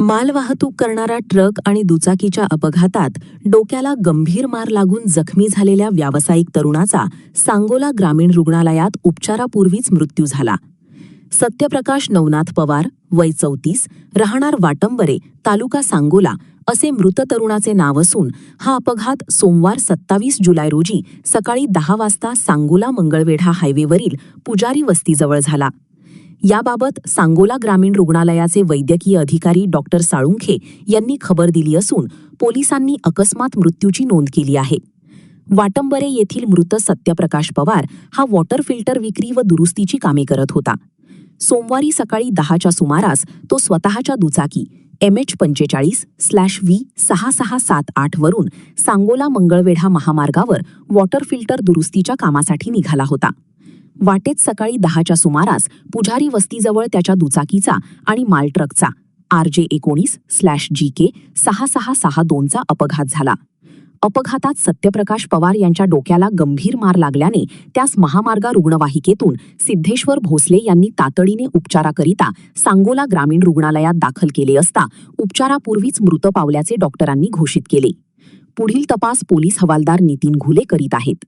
मालवाहतूक करणारा ट्रक आणि दुचाकीच्या अपघातात डोक्याला गंभीर मार लागून जखमी झालेल्या व्यावसायिक तरुणाचा सांगोला ग्रामीण रुग्णालयात उपचारापूर्वीच मृत्यू झाला. सत्यप्रकाश नवनाथ पवार, वय 34, राहणार वाटंबरे, तालुका सांगोला असे मृत तरुणाचे नाव असून हा अपघात सोमवार 27 जुलै रोजी सकाळी 10 वाजता सांगोला मंगळवेढा हायवेवरील पुजारी वस्तीजवळ झाला. याबाबत सांगोला ग्रामीण रुग्णालयाचे वैद्यकीय अधिकारी डॉक्टर साळुंखे यांनी खबर दिली असून पोलिसांनी अकस्मात मृत्यूची नोंद केली आहे. वाटंबरे येथील मृत सत्यप्रकाश पवार हा वॉटर फिल्टर विक्री व दुरुस्तीची कामे करत होता. सोमवारी सकाळी 10च्या सुमारास तो स्वतःच्या दुचाकी MH45/V6678 वरून सांगोला मंगळवेढा महामार्गावर वॉटर फिल्टर दुरुस्तीच्या कामासाठी निघाला होता. वाटेत सकाळी 10च्या सुमारास पुजारी वस्तीजवळ त्याच्या दुचाकीचा आणि मालट्रकचा RJ19/GK6662चा अपघात झाला. अपघातात सत्यप्रकाश पवार यांच्या डोक्याला गंभीर मार लागल्याने त्यास महामार्ग रुग्णवाहिकेतून सिद्धेश्वर भोसले यांनी तातडीने उपचाराकरिता सांगोला ग्रामीण रुग्णालयात दाखल केले असता उपचारापूर्वीच मृत पावल्याचे डॉक्टरांनी घोषित केले. पुढील तपास पोलीस हवालदार नितीन घुले करीत आहेत.